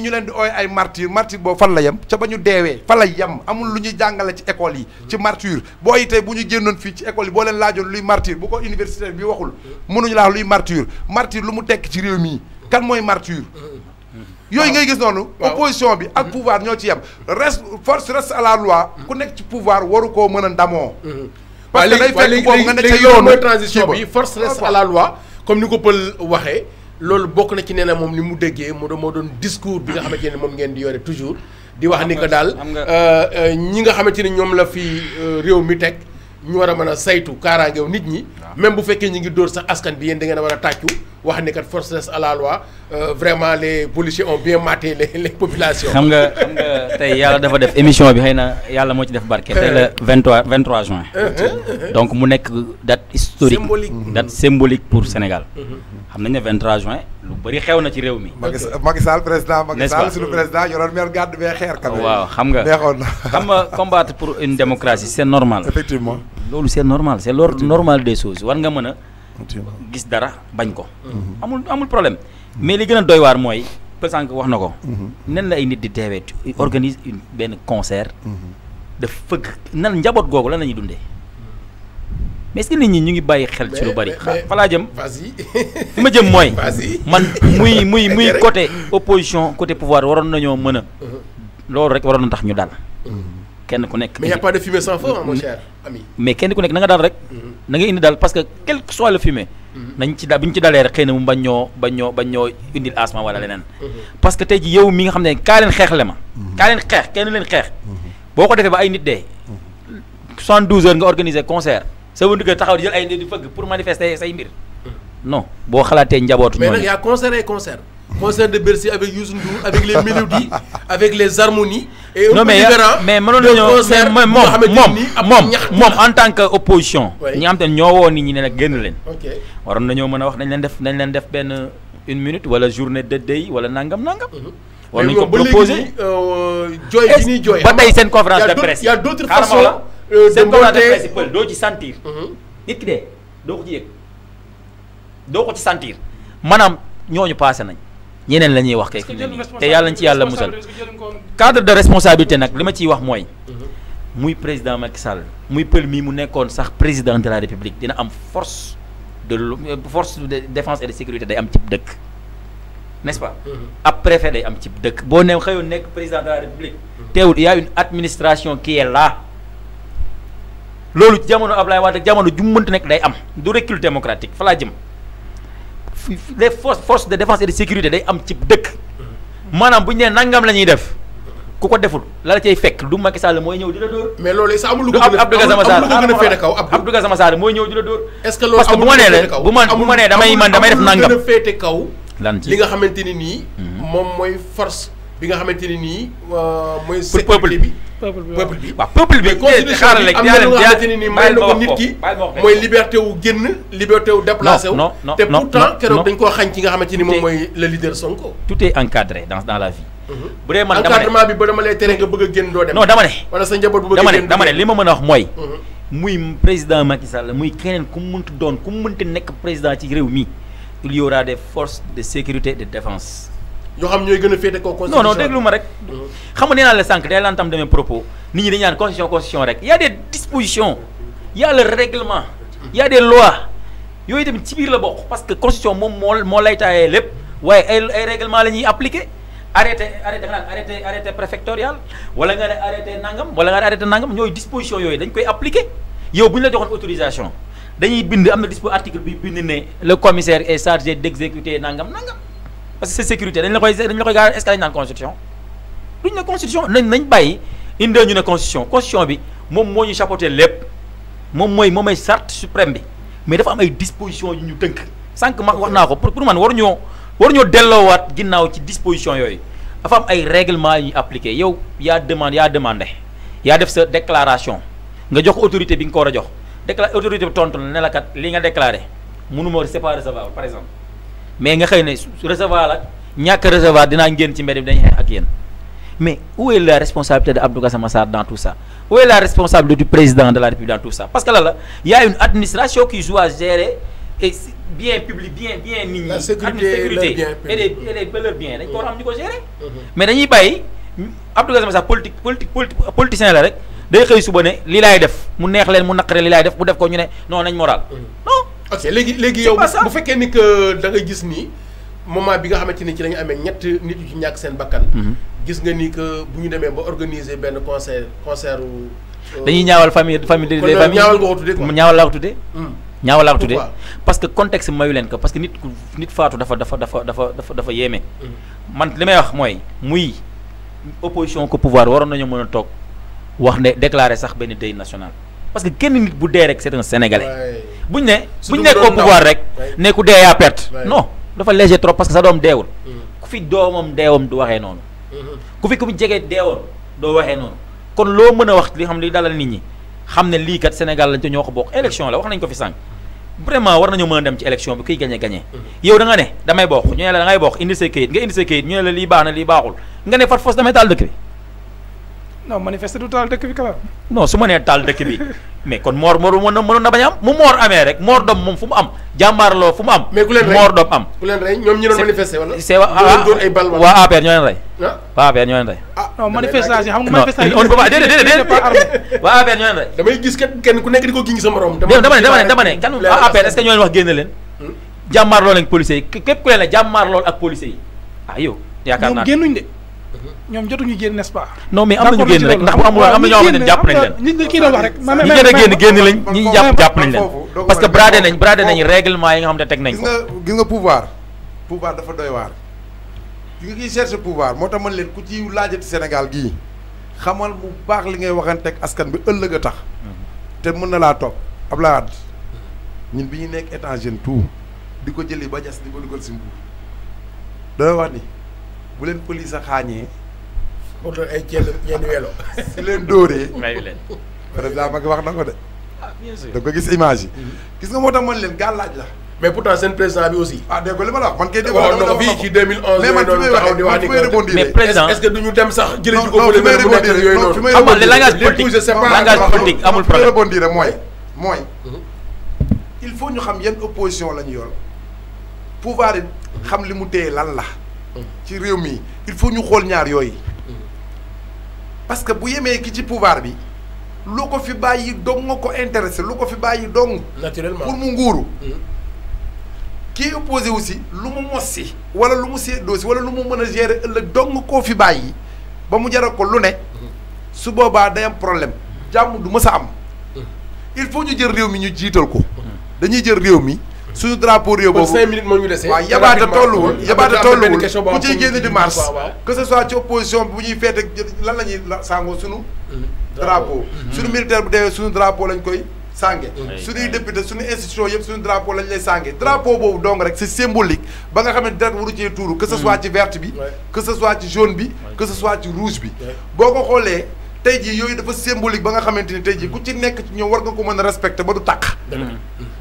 ñii ñu leen di ooy ay martyr boobu fan la yem ca ba ñu deewee fa la yem amul lu ñuy jàngale ci école yi ci martyr boo yi tey bu ñu génnoon fii ci école yi boo leen laajoon luy martyr bu ko universitaire bi waxul mënuñu laa luy martyr lu mu tekk ci réew mi kan mooy martyr yooyu ngay gis noonu opposition bi ak pouvoir ñoo ci yem force reste à la loi ku nekk ci pouvoir waru koo mën a ndamoo parce que day fekk boobu nga ne ca yoonu mooy transition bi force reste à la loi comme ni ko Pël waxee loolu bokk na ci nee na moom ni mu déggee moo doon discours bi nga xamante ne moom ngeen di yore toujours di wax ni que daal ñi nga xamante ni ñoom la fi réew mi teg ñu war a mën a saytu kaaraangew nit ñi même bu fekkee ñi ngi dóor sax askan bi yéen da ngeen a war a tàccu wax ni kat force reste à la loi vraiment les policiers ont bien maté les populations. xam nga tey yàlla dafa def émission bi xëy na yàlla moo ci def barke tey la 23 juin donc mu nekk date historique date symbolique pour Sénégal xam nañ ne 23 juin lu bëri xew na ci réew mi. Macky Sall président Macky Sall suñu président yoroon mer gàddu bee xeer kan waaw xam nga combattre pour une démocratie c'est normal. Effectivement loolu c'est normal c'est l'ordre normal des choses war nga mën a gis dara bañ ko amul problème mais li gën a doy waar mooy sànq wax na ko nen la ay nit di teewee organise benn concert de fëgg nan njaboot googu lan la ñuy dundee mais est-ce que nit ñi ñu ngi bàyyi xel ci lu bari fa laa jëm fi ma jëm mooy man muy côté opposition côté pouvoir waroon nañoo mën a loolu rek waroon na tax ñu dal kenn ku nekk mais y a pas de fumée sans feu mon cher ami mais kenn ku nekk na nga daal rek na nga indi daal parce que quel que soit le fumée nañ ci daal bu ñu ci dalee rek xëy na mu bañ ñoo indil asma wala leneen parce que tey ji yow mi nga xam ne kaa leen xeex le ma kaa leen xeex kenn leen xeex boo ko defee ba ay nit dee 72 heures nga organiser concert sa wëndu nga taxaw di jël ay nit di fëgg pour manifester say mbir non boo xalaatee njabootu mais nag y a concert et concert concert de Bercy avec Youssou Ndour avec les mélodies avec les harmonies et non mais mënoon nañoo moom en tant que opposition ñi nga xam te ne ñoo woo nit ñi ne nag génn leen waroon nañoo mën a wax nañ leen def benn une minute wala journée de deuil wala nangam war nañu ko proposer jooy gi ñuy jooy ba tey seen conférence de presse y a d'autres façons seen conférence de presse pël doo ci sentir nit ki dee doo ko ci yëg doo ko ci sentir maanaam ñooñu passé nañ ñeneen la ñuy wax kay fi mu ne nii te yàlla nañ ci yàlla musal cadre de responsabilité nag li ma ciy wax mooy muy président Macky Sall muy Pël mii mu nekkoon sax président de la République dina am force de défense et de sécurité day am cib dëkk n'est-ce pas ab préfet day am cib dëkk boo ne xëyoon nekk président de la République teewul il y a une administration qui est là loolu jamono Ablaye Wade ak jamono ju mënti nekk day am du recul démocratique fa laa jëm les forces de défense et de sécurité day am ci dëkk maanaam bu ñu nee nangam la ñuy def ku ko deful la cay fekk du Macky Sall mooy ñëw di la dóor. mais loolu sax amul lu ko gën a Abdou Gassama Sarr Abdou Gassama Sarr mooy ñëw di la dóor. est-ce que loolu parce que bu ma nee la bu ma nee damay def nangam. gën a féete kaw. lan ci li nga xamante ni nii. moom mooy force bi nga xamante ni nii mooy. peuple bi peuple bi waaw peuple bi. xaaral rek am na lu nga xamante ni nii may na ko nit ki mooy liberté wu génn liberté wu déplacé wu. te pourtant keroog dañ koo xañ ci nga xamante ni moom mooy le leader Sonko. tout est encadré dans la vie. bu dee man encadrement bi ba dama lay tere nga bëgg a génn doo dem. non dama ne. wala sa njaboot bu bëgg a génn dama ne li ma mën a wax mooy. muy président Macky Sall muy keneen ku mu mënti doon ku mu mënti nekk président ci réew mi il y aura des forces de sécurité et de défense. yoo xam ñooy gën a féete kaw constitution. non déglu ma rek. xam nga nee naa la sànq day l'entame de mes propos nit ñi dañu naan constitution rek y a des dispositions y a le règlement y a des lois yooyu tamit ci biir la bokk parce que constitution moom moo lay taayee lépp waaye ay règlement la ñuy appliquer. arrêté préfectorial wala nga ne arrêté nangam wala nga ne arrêté nangam ñooy disposition yooyu dañ koy appliquer yow bu ñu la joxoon autorisation dañuy bind am na article bi bind ne le commissaire est chargé d'exécuter nangam parce que c'est sécurité dañ la koy gaar est-ce que dañ naan constitution duñ ne constitution nañ bàyyi indee ñu ne constitution bi moom moo ñu chapeauté lépp moom mooy charte suprême bi mais dafa am ay dispositions yu ñu tënk sànq ma wax naa ko pour man waruñoo delloowaat ginnaaw ci disposition yooyu dafa am ay règlement yu ñu appliqué yow yaa demandé yaa def sa déclaration nga jox autorité bi nga ko war a jox autorité bi tontu ne la kat li nga déclaré mënuma c'est pas recevable par exemple mais nga xëy ne recevoir ak ñàkk recevoir dinaa ngeen ci mbedd bi dañuy xeex ak yéen mais où est la responsabilité de Abdou Gassama Sarr dans tout ça où est la responsabilité du président de la République dans tout ça parce que là y a une administration qui doit gérer et bien public bien nit ñi. La sécurité leur bien et les leur bien dañ ko war a am ñu ko gérer. mais dañuy bàyyi Abdou Gassama sax politicien la rek day xëy suba ne lii laay def mu neex leen mu naqare lii laay def mu def ko ñu ne non nañ moral. non. ok léegi yow bu fekkee ni que da nga gis ni moment bi nga xamante ni ci la ñu amee ñett nit yu ci ñàkk seen bakkan. gis nga ni que bu ñu demee ba organiser benn concert. dañuy ñaawal famille des familles. ñaawal nga ko tuddee quoi ñaawal laa ko tuddee. ñaawal laa ko tuddee parce que contexte mayu leen ko parce que nit faatu dafa yéeme. man li may wax mooy muy opposition que pouvoir waroon nañu mën a toog wax ne déclarer sax benn deuil national parce que kenn nit bu dee rek c'est un sénégalais. buñ nekk au pouvoir rek ne ku dee yaa perte. non dafa léger trop parce que sa doom deewul. ku fi doomam deewam du waxee noonu. ku fi ku jege deewoon doo waxee noonu. kon loo mën a wax li xam li dalal nit ñi xam ne lii kat Sénégal lañ te ñoo ko bokk élection la wax nañ ko fi sànq vraiment war nañoo mën a dem ci élection bi kuy gagné yow da nga ne damay bokk ñu ne la da ngay bokk indi say kayit nga indi say kayit ñu ne la lii baax na lii baaxul nga ne fat fos damay taal dëkk bi. non manifester du taal dëkk bi quand même. non su ma nee taal dëkk bi mais kon moor mënoon na bañ a am mu moor amee rek moor doom moom fu mu am jàmmaarloo fu mu am. mais ku leen rey moor doom am. ku leen rey ñoom ñi doon manifester wala. c'est waa APR ñoo leen rey. waa APR ñoo leen rey. non manifestation xam nga manifestation. on ne peut pas déedéet waa APR ñoo leen rey. damay gis kenn ku nekk di ko giñ sa morom. dama ne kan waa APR est-ce que ñoo leen wax génn leen. jàmmaarloo leen ak policiers yi képp ku leen ne jàmmaarloo ak policiers yi ah yow. yaakaar naa ñoom génnuñ de ñoom jotuñu génn n'est-ce pas. non mais am nañu génn rek ndax am na ñoo xamante ne jàpp nañ leen. ñi kii doon wax rek. ñi gën a génn lañ ñi jàpp nañ leen parce que bradé nañ règlement yi nga xam ne teg nañ ko. gis nga pouvoir dafa doy waar. gis nga kiy chercher pouvoir moo tax man leen ku ci laajati Sénégal gii xamal bu baax li ngay waxanteeg askan bi ëllëg a tax. te mën na laa topp Abdoulaye Wade ñun bi ñu nekk état jeune tout di ko jëli ba jas di ko dugal si mbuur dana wax ni bu leen police a xaañee. moo doon ay yenn welo. si leen dóoree. mayu leen. par exemple ma wax na ko de. ah bien sûr da ko gis image yi. gis nga moo tax man leen gàllaaj la. mais pourtant seen président bi aussi. ah dégg nga li ma la wax man kay dégg waaw non fii ci 2011. mais man fi may waxee man fi may rebondir mais président est-ce que duñu dem sax jëlee ci ko non fi may rebondir yooyu noonu. fi may xam nga rebondir langage politique amul fi may problème. rebondir mooy il faut ñu xam yan opposition la ñu yor pouvoir yi xam li mu téye lan la. ci réew mi il faut ñu xool ñaar yooyu parce que bu yemee ki ci pouvoir bi lu ko fi bàyyi dong nga ko intéressé lu ko fi bàyyi dong. naturellement pour mu nguuru. kii opposé aussi lu mu mos si wala lu mu séddoo si wala lu mu mën a gérer ëllëg dong koo fi bàyyi ba mu jaral ko lu ne su boobaa day am problème jàmm du mës a am il faut ñu jël réew mi ñu jiital ko dañuy jël réew mi. suñu drapeau réew boobu 5 minutes moo ñu dese. waaw yabaate tolluwul ku ciy génn di mars que ce soit ci opposition bi bu ñuy feete lan la ñuy sàngoo suñu drapeau suñu militaire bu deewee suñu drapeau lañ koy sànge suñuy député suñu institution yëpp suñu drapeau lañ lay sànge drapeau boobu donc rek c'est symbolique ba nga xam ne deret waru cee tuuru que ce soit ci verte bi que ce soit ci jaune bi que ce soit ci rouge bi boo ko xoolee tey jii yooyu dafa symbolique ba nga xamante ni tey jii ku ci nekk ci ñoom war nga ko mën a respecter ba du tàq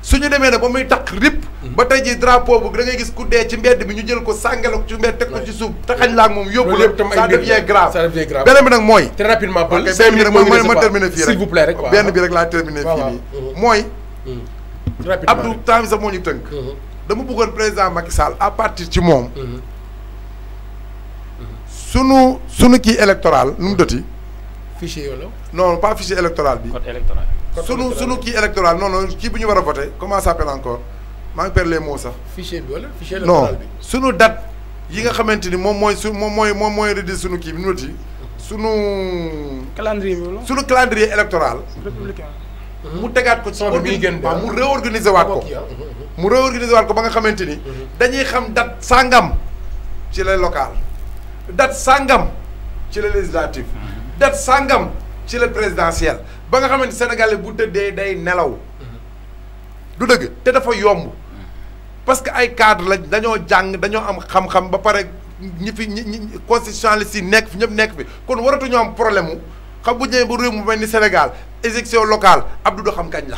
suñu demee ne ba muy taq rip ba tey jii drapeau bu da ngay gis ku dee ci mbedd bi ñu jël ko sàngale ko ci mbedd teg ko ci suuf taxañ laa ak moom yóbbu la ça devient grave beneen bi nag mooy très rapidement Paul ok 5 minutes ma terminer fii rek s'il vous plaît rek benn bi rek laa terminer fii nii mooy Abdou temps bi sax moo ñu tënk dama bëggoon président Macky Sall à partir ci moom sunu kii électoral nu mu dëti fichier yow la non pas fichier électoral bi code électoral. sunu kii électoral non non kii bu ñu war a voté comment ça s'appelle encore maa ngi perdre les mots sax. fichier bi wala fichier non électoral bi. sunu date yi nga xamante ni moom mooy redi sunu kii bi nu ti sunu calendrier bi wala. sunu calendrier électoral. républicain. mu tegaat ko ci Son bi gën waaw mu réorganiser waat ko. mu réorganiser waat ko ba nga xamante ni. dañuy xam date sangam ci les local date sangam ci les législatif date sangam ci le présidentiel ba nga xamante Sénégalais bu tëddee day nelaw du dëgg te dafa yomb parce que ay cadre lañ dañoo jàng dañoo am xam-xam ba pare ñi constitutionnalistes yi nekk fi ñëpp nekk fi kon waratuñoo am problème mu xam bu ñëwee ba réew mu mel ni Sénégal élection locale Abdou do xam kañ la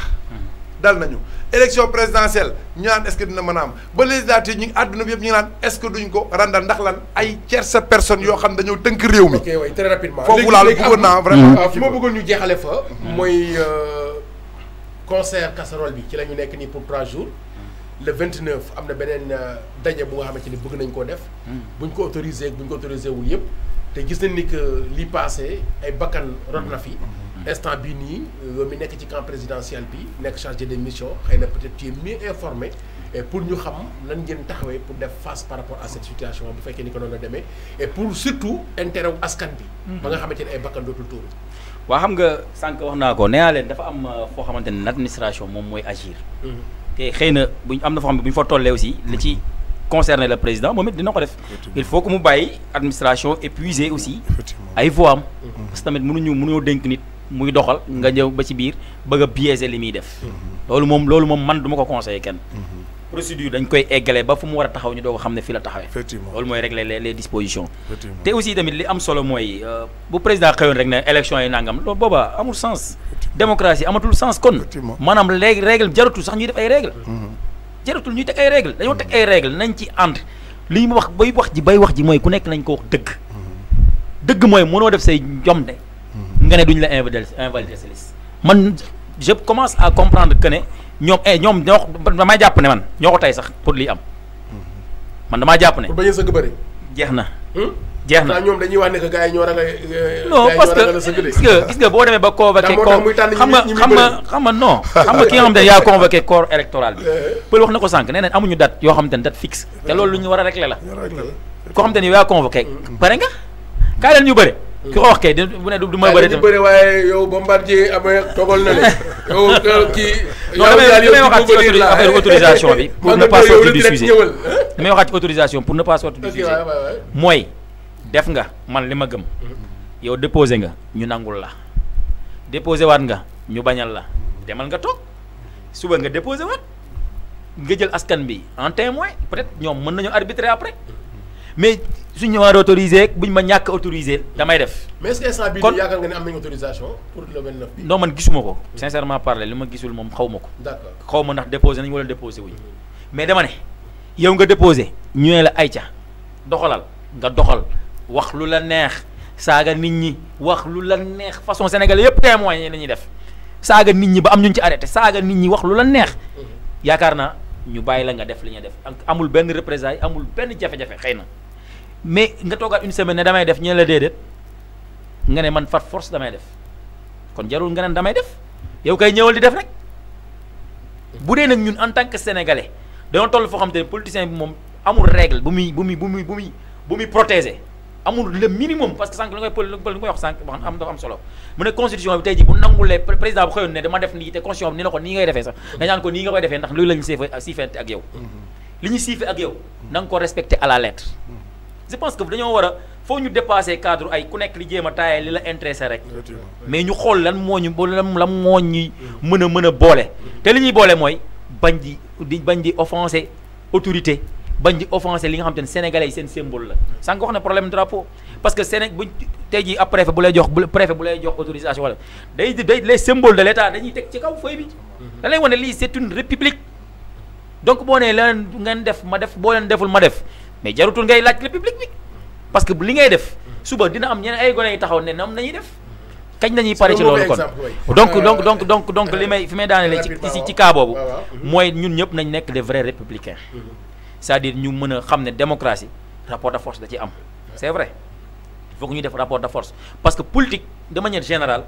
dal nañu élection présidentielle ñu naan est-ce que dina mën a am ba législative ñu ngi àdduna bi yëpp ñu ngi naan est-ce que duñ ko randal ndax lan ay tierce personnes yoo xam dañoo tënk réew mi. ok waay très rapidement foofu laal bëggoon naa vraiment. fi ma bëggoon ñu jeexale fa. mooy concert casserole bi ci la ñu nekk nii pour 3 jours. le 29 am na beneen daje bu nga xamante ni bëgg nañ koo def. buñ ko autorisé ak buñ ko autorisé wul yëpp. te gis nañ ni que li passé ay bakkan rot na fi. instant bii nii yow mi nekk ci camp présidentiel bi nekk chargé de mission xëy na peut-être tu es mieux informé et pour ñu xam lan ngeen taxawee pour def face par rapport à cette situation bu fekkee ni ko noonu la demee et pour surtout intérêt wu askan bi. ba nga xamante ne ay bakkan dootul tuuru. waa xam nga sànq wax naa ko nee naa leen dafa am foo xamante ne l'administration moom mooy agir. te xëy na buñ am na foo xam ne bu ñu fa tollee aussi li ci concerné le président moom it dina ko def. il faut que mu bàyyi administration épuisé aussi. ay voix am. parce que tamit mënuñoo dénk nit muy doxal nga ñëw ba ci biir bëgg a biaiser li muy def. loolu moom man du ma ko conseillé kenn. procédure dañ koy eggale ba fu mu war a taxaw ñu doo ko xam ne fii la taxawee. effectivement loolu mooy régler les dispositions. te aussi tamit li am solo mooy bu président xëyoon rek ne élection yi nangam loolu boobaa amul sens. démocratie amatul sens kon. maanaam léegi règle jaratul sax ñuy def ay règle jaratul ñuy teg ay règle dañoo teg ay règle nañ ci ànd li ñu wax bay wax ji mooy ku nekk nañ ko wax dëgg. dëgg mooy mënoo def say jom de. nga ne duñ la invalider sa liste. man je commence à comprendre que ne ñoom damaa jàpp ne man ñoo ko tey sax pour lii am man damaa jàpp ne. pour bañ a sëgg bëri. jeex na. jeex na ñoom dañuy wax ne que gars yi ñoo ragal. non parce que gis nga boo demee ba convoqué. xam nga non xam nga ki nga xamante ne yaa convoqué corps électoral bi. pël wax na ko sànq nee nañ amuñu date yoo xamante ne date fixe. te loolu lu ñu war a régler la. koo xamante ne yaa convoqué pare nga kaay leen ñu bëri. ki ko wax kay bu ne du ma bëri tamit bëri waaye yow Bombardier amee togal na le yow kii. non damay waxaat ci affaire autorisation bi. pour ne pas sortir du sujet damay waxaat ci autorisation pour ne pas sortir du sujet mooy def nga man li ma gëm yow déposé nga ñu nangul la déposé waat nga ñu bañal la demal nga toog suba nga déposé waat nga jël askan bi en témoin peut-être ñoom mën nañu arbitrer après mais suñu ñëwaat autorisé buñ ma ñàkk autorisé damay def. mais est-ce que instant bii yaakaar nga ne am nañu autorisation pour le 29 bi. non man gisuma ko sincèrement parler li ma gisul moom xaw ma ko. d'accord xaw ma ndax déposé nañ wala déposé wuñ mais dama ne yow nga déposé ñu ne la ayca doxalal nga doxal wax lu la neex saaga nit ñi wax lu la neex façon sénégalais yëpp témoin yi la ñuy def saaga nit ñi ba am ñu ci arrêté saaga nit ñi wax lu la neex yaakaar naa ñu bàyyi la nga def li ñuy def amul benn représailles amul benn jafe-jafe xëy na. mais nga toogaat une semaine ne damay def ñu la déedéet nga ne man far force damay def kon jarul nga ne damay def yow kay ñëwal di def rek bu dee nag ñun en tant que sénégalais dañoo toll foo xam te ne politicien bi moom amul règle bu muy protéger amul le minimum parce que sànq li nga koy wax sànq am dafa am solo mu ne constitution bi tey jii bu nangulee président bu xëyoon ne dama def nii te constitution bi ni la ko nii ngay defee sax nga ñaan ko nii nga koy defee ndax loolu la ñu siifante ak yow li ñu siife ak yow na nga ko respecté à la lettre. je pense que dañoo war a foo ñu dépasser cadre ay ku nekk li jéem a taayee li la intéressé rek mais ñu xool lan moo ñu mën a boole te li ñuy boole mooy bañ di offenser autorité bañ di offenser li nga xam te ne sénégalais yi seen symbole la sànq wax na problème drapeau parce que buñ tey jii ab préfet bu lay jox autorisation wala day les symboles de l'état dañuy teg ci kaw feuille bi da lay wane lii c'est une république donc boo nee leen ngeen def ma def boo leen deful ma def mais jarutul ngay laaj république bi parce que li ngay def suba dina am ñeneen ay gone yi taxaw ne nam nañuy def kañ nañuy pare ci loolu kon donc li may fi may daanele ci cas boobu mooy ñun ñëpp nañ nekk des vrais républicains c'est-à-dire ñu mën a xam ne démocratie rapport de force da ci am c'est vrai il faut que ñu def rapport de force parce que politique de manière générale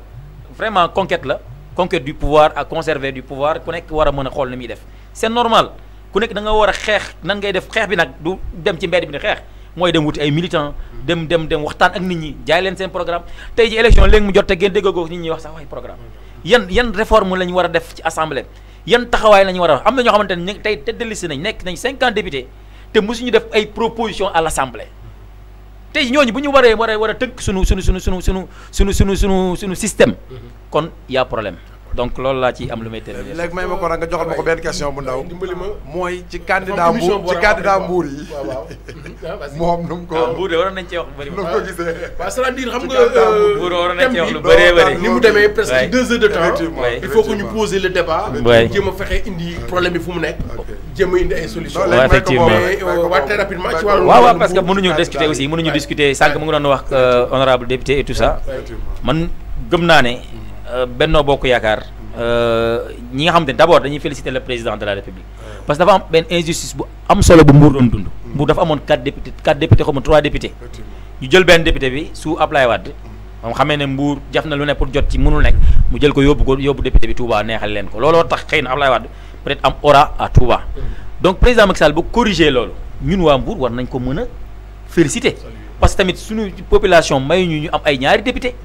vraiment conquête du pouvoir à conserver du pouvoir ku nekk war a mën a xool ni muy def c'est normal ku nekk da nga war a xeex nan ngay def xeex bi nag du dem ci mbedd bi di xeex mooy dem wuti ay militants dem waxtaan ak nit ñi jaay leen seen programme tey ji élection léegi mu jot te ngeen déggoo nit ñi wax sax waaye programme yan réforme la ñu war a def ci assemblée yan taxawaay la ñu war a am na ñoo xamante ne tey tête de liste nekk nañ 50 députés te mosuñu def ay propositions à l'assemblée tey ñooñu bu ñu war a tënk sunu système kon y a problème. donc loolu laa ci am lu may terminer. léegi may ma ko nag nga joxal ma ko benn question bu ndaw. mooy ci candidat mbuur yi. moom nu mu ko. mbuur de waroon nañ cee wax lu bëri. nu mu ko gisee. waaw c'est-à-dire xam nga. mbuur waroon nañ cee wax lu bëree bëri. ni mu demee presque 2 heures de temps. il faut que ñu poser le débat. jéem a fexe indi problème bi fu mu nekk. jéem a indi ay solutions. waaw effectivement waaw très rapidement ci wàllu. waaw parce que mënuñu discuter aussi mënuñu discuter sànq mu ngi doon wax honorable député et tout ça man gëm naa ne Benno Bokk Yaakaar ñi nga xamante ne d'abord dañuy féliciter le président de la République parce que dafa am benn injustice bu am solo bu Mbour doon dund. Mbour dafa amoon 4 députés xaw ma 3 députés ñu jël benn député bi sous Ablaye Wade moom xamee ne Mbour jaf na lu ne pour jot ci mënul nekk mu jël ko yóbbu député bi Touba neexal leen ko looloo tax xëy na Ablaye Wade peut-être am aura à Touba donc président Macky Sall bu corriger loolu ñun waa Mbour war nañ ko mën a féliciter parce que tamit suñu population may ñu am ay ñaari député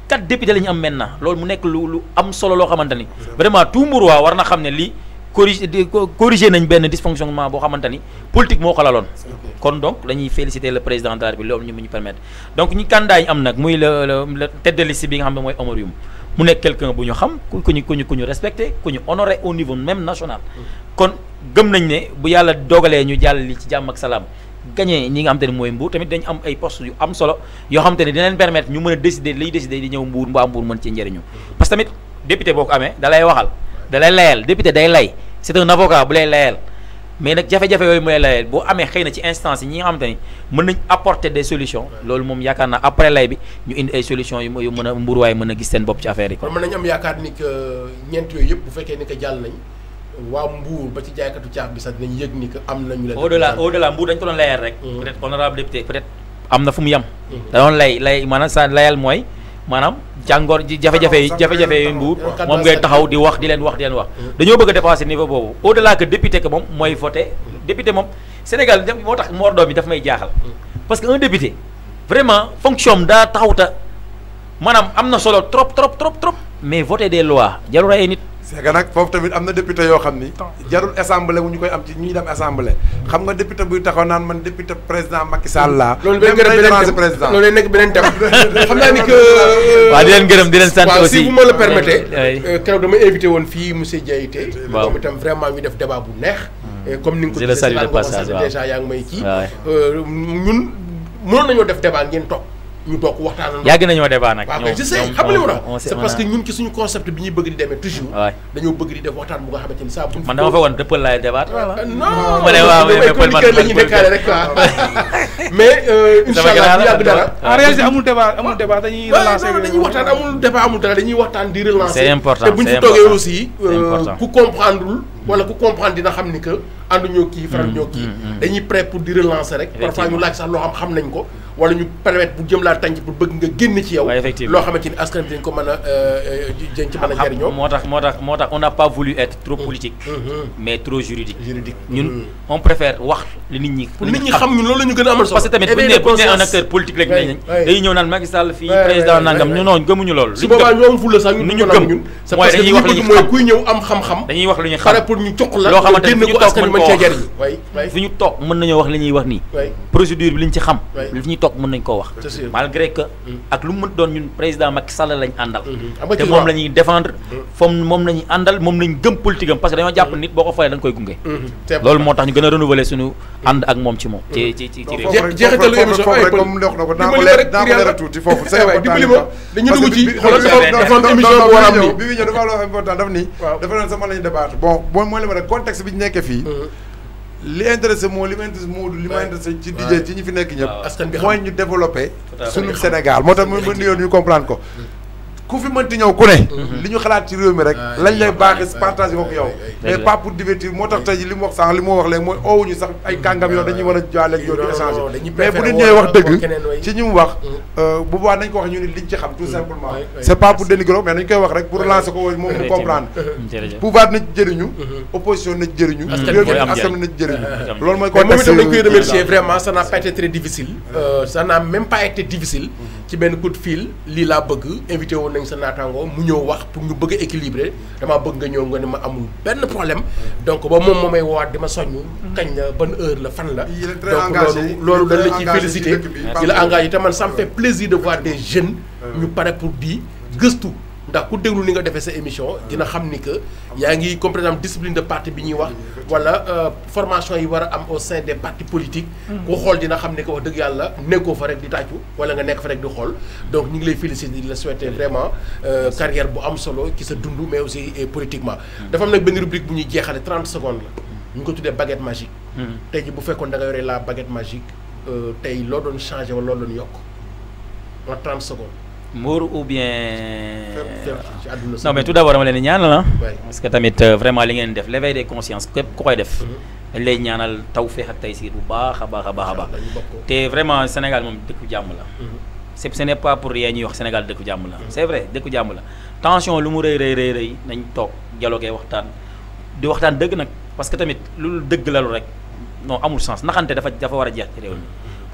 4 députés la ñu am maintenant loolu mu nekk lu am solo loo xamante ni vraiment tout Mbour waa war na xam ne lii corriger nañ benn dysfonctionnement boo xamante ni politique moo ko laloon kon donc dañuy féliciter le président de la République loolu ñu permettre donc ñi candidat yi am nag muy le tête de liste bi nga xam ne mooy Oumar Youm mu nekk quelqu'un bu ñu xam ku ñu respecté ku ñu honoré au niveau même national kon gëm nañ ne bu yàlla dogalee ñu jàll li ci jàmm ak salaam gagné ñi nga xam te ne mooy Mbour tamit dañu am ay postes yu am solo yoo xam te ne dina leen permettre ñu mën a décider liy décider di ñëw Mbour mbaa Mbour mën ci njëriñu parce que tamit député boo ko amee da lay waxal da lay layal député day lay c'est un avocat bu lay layal mais nag jafe-jafe yooyu mu lay layal boo amee xëy na ci instance yi ñi nga xam te ni mën nañ apporter des solutions loolu moom yaakaar naa après lay bi ñu indi ay solutions yu mën a Mbour waaye mën a gis seen bopp ci affaire yi kon mën nañ am yaakaar ni que ñeent yooyu yëpp bu fekkee ni que jàll nañ waa Mbour ba ci jaaykatu caaf bi sax dinañ yëg ni que am nañu leen au delà Mbour dañ ko doon layal rek peut-être honorable député peut-être am na fu mu yem da doon lay maanaam sa layal mooy maanaam jàngoor ji jafe-jafe yi Mbour moom ngay taxaw di wax di leen wax dañoo bëgg a dépasser niveau boobu au delà que député que moom mooy voté député moom Sénégal moo tax mordoom bi daf may jaaxal parce que un député vraiment fonction daa taxawta maanaam am na solo trop mais voter des lois jarul ay nit c'est que nag foofu tamit am na député yoo xam ni jarul assemblée wu ñu koy am ci ñuy dem assemblée xam nga député buy taxaw naan man député président Macky Sall laa loolu lay nekk beneen thème xam naa ni que waaw di leen gërëm di leen sant aussi si vous me le permettez keroog dama invité woon fii monsieur Diaité moom itam vraiment ñu def débat bu neex comme ni nga ko gisee déjà yaa ngi may kii ñun mënoon nañoo def débat ngeen toog ñu toog waxtaan yàgg nañoo débat nag waaw je sais xam nga li ma wax c'est parce que ñun ci suñu concept bi ñuy bëgg di demee toujours dañoo bëgg di def waxtaan bu nga xamante ni saa bu man dama fa woon dëppal laay débat non ma ne waaw mais chroniqueur la ñuy nekkaale rek quoi mais inchallah yàgg dara en réalité amul débat dañuy relancer dañuy waxtaan amul débat amul dara dañuy waxtaan di relancer c'est important te buñ ci toogee aussi ku comprendreul wala ku comprendre dina xam ni que ànduñoo kii faral ñoo kii dañuy prêt pour di relancer rek parfois ñu laaj sax loo xam nañ ko wala ñu permettre bu jëm laa tànc pour bëgg nga génn ci yow loo xamante ni askan bi dañ ko mën a dañ ci mën a jariñoo moo tax on n'a pas voulu être trop politique mais trop juridique ñun on préfère wax li nit ñi pour nit ñi xam ñun loolu la ñu gën a amal solo parce que tamit bu ñu nee un acteur politique rek nañ dañuy ñëw naan Macky Sall fii président nangam ñu noonu gëmuñu loolu su boobaa ñoo am fulla sax ñu gëm ñun c'est parce que dañuy wax li ñu xam kuy ñëw am xam-xam dañuy wax lu ñu xam pare pour ñu jox la loo xamante génn ni ko askan bi mën cee jariñ fu ñu toog mën nañoo wax li ñuy wax nii procédure bi li ñu ci xam li ñuy toog mën nañ koo wax malgré que ak lu mu mën doon ñun président Macky Sall lañ àndal te moom la ñuy défendre moom la ñuy àndal moom lañ gëm politique am parce que dañoo jàpp nit boo ko falee da nga koy gunge loolu moo tax ñu gën a renouveler suñu ànd ak moom ci moom ci réew jeexitalu émission comme wax na ko naa ko leer tuuti foofu dimbali ma dañu dugg ci xoolal dafa am émission bu war a am nii bi ñëw dafa am lu important daf nii dafa doon sama lañu débat bon mooy li ma rek contexte bi ñu nekkee fii li intéressé moo li ma intéressé Moodu li ma intéressé ci DJ ci ñi fi nekk ñëpp mooy ñu développé suñu Sénégal moo tax mu nuyoon ñu comprendre ko ku fi mënti ñëw ku ne li ñu xalaat ci réew mi rek lañ lay baaxee partage ko yow mais pas pour divertir moo tax tey li mu wax sànq li mu wax léegi mooy oowuñu sax ay kàngam yow dañuy war a jaaleeg yow di échanger mais bu nit ñooy wax dëgg ci ñi mu wax bu boobaa nañ ko wax ñu ni liñ ci xam tout simplement c'est pas pour dénigrer mais nañ koy wax rek pour relancer ko moom mu comprendre pouvoir na jëriñu opposition na jëriñu réew mi askan na jëriñu loolu mooy contexte moom itam dañ koy remercier vraiment ça n'a pas été très difficile ça n'a même pas été difficile ci benn coup de fil lii laa bëgg invité woon nañ sa naataango mu ñëw wax pour ñu bëgg a équilibrer damaa bëgg nga ñëw nga ne ma amul benn problème donc ba moom moomay woowaat di ma soññ kañ la ban heure la fan la donc loolu dañ la ciy félicité di la engagé te man ça me fait plaisir de voir des jeunes ñu pare pour di gëstu ndax ku déglu ni nga defee sa émission dina xam ni que yaa ngi comme par exemple discipline de parti bi ñuy wax wala formation yi war a am au sein des partis politiques ku xool dina xam ne que wax dëgg yàlla nekkoo fa rek di tàccu wala nga nekk fa rek di xool donc ñu ngi lay féliciter di la souhaiter vraiment carrière bu am solo ci sa dund mais aussi politiquement dafa am nag benn rubrique bu ñuy jeexale 30 secondes la ñu ngi ko tuddee baguette magique tey ji bu fekkoon da nga yore la baguette magique tey loo doon changé wala loo doon yokk en 30 secondes Mbour ou bien. ci àdduna si. non mais tout d'abord dama leen di ñaanal ah. Ouais. parce que tamit vraiment li ngeen def l'éveil des consciences képp ku koy def. dañ lay ñaanal tawfeex ak taysiir bu baax a baax a baax a baax. te vraiment Sénégal moom dëkku jàmm la. ce n'est pas pour rien ñuy wax Sénégal dëkku jàmm la. c'est vrai dëkku jàmm la tension lu mu rëy nañ toog dialoguer waxtaan di waxtaan dëgg nag parce que tamit lu dëgg la lu rek non amul sens naxante dafa war a jeex ci réew mi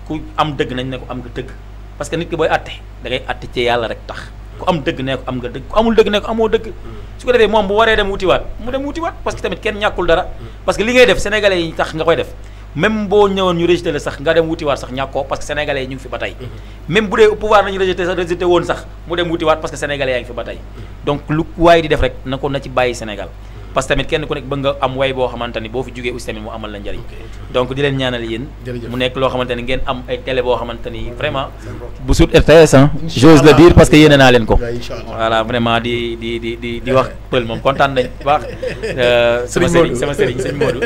ku am dëgg nañ ne ko am nga dëgg parce que nit ki booy àtte da ngay àtte ci yàlla rek tax ku am dëgg ne ko am nga dëgg ku amul dëgg ne ko amoo dëgg su ko defee moom bu waree dem wutiwaat mu dem wutiwaat parce que tamit kenn ñàkkul dara parce que li ngay def sénégalais yi tax nga koy def même boo ñëwoon ñu rejeté la sax nga dem wutiwaat sax ñàkkoo parce que sénégalais yi ñu ngi fi ba tey même bu dee pouvoir nañu rejeté woon sax mu dem wutiwaat parce que sénégalais yaa ngi fi ba tey donc lu waaye di def rek na ko na ci bàyyi Sénégal parce que tamit kenn ku nekk bëgg nga am way boo xamante ni boo fi jógee aussi tamit mu amal la njariñ donc di leen ñaanal yéen mu nekk loo xamante ni ngeen am ay télé boo xamante ni vraiment bu sut RTS ah j'ose le dire parce que yéene naa leen ko voilà vraiment di wax pël moom kontaan nañ bu baax sama sëriñ sëñ Modou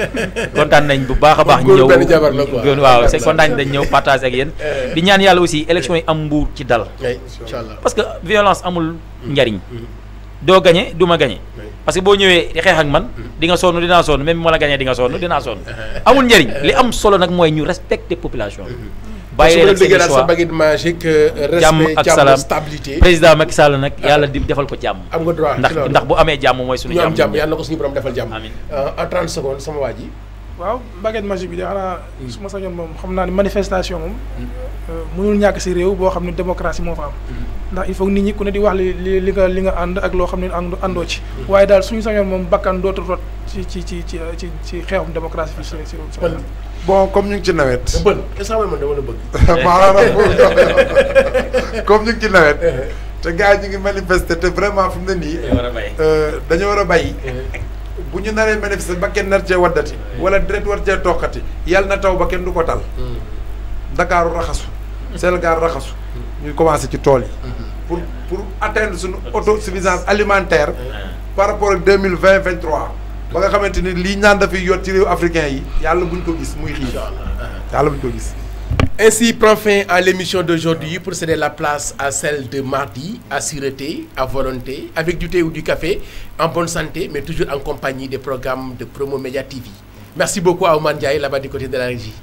kontaan nañ bu baax a baax ñëw waaw c'est kontaan dañ ñëw partage ak yéen di ñaan yàlla aussi élection yi am Mbour ci dal parce que violence amul njariñ doo gagné du ma gagné parce que boo ñëwee di xeex ak man di nga sonn dinaa sonn même moo la gagné di nga sonn dinaa sonn amul njëriñ li am solo nag mooy ñu respecter population bàyyi leen seen choix sa baguette magique jàmm ak salaam stabilité président Macky Sall nag yàlla di defal ko jàmm am nga droit ndax bu amee jàmm mooy suñu ñu am jàmm yàlla na ko suñu borom defal jàmm amiin en 30 secondes sama waa ji waaw baguette magique bi de xanaa su ma sañoon moom xam naa ne manifestation moom mënul ñàkk si réew boo xam ne démocratie moo fa am ndax il faut nit ñi ku ne di wax li nga ànd ak loo xam ne àndoo ci waaye daal suñu sañoon moom bakkan dootul rot ci xeexum démocratie fii si bon comme ñu ngi ci nawet. bël est-ce que man dama la bëgg. comme ñu ngi ci nawet. te gars yi ñu ngi manifester te vraiment fi mu ne nii. dañoo war a bay. bu ñu naree manifester ba kenn nar cee waddati. wala deret war cee toqati yàlla na taw ba kenn du ko tal. Dakar raxasu. Sénégal raxasu. ñu commencé ci tool yi. pour atteindre suñu autosuffisance alimentaire. par rapport ak 2023. ba nga xamante ni lii ñaan dafay yot ci réew africain yi yàlla buñ ko gis muy xiif yàlla buñ ko gis. Ainsi prend fin à l'émission d'aujourd'hui pour céder la place à celle de mardi, à sûreté, à volonté, avec du thé ou du café, en bonne santé, mais toujours en compagnie des programmes de Promo Média TV. Merci beaucoup à Oumar Ndiaye, là-bas du côté de la régie.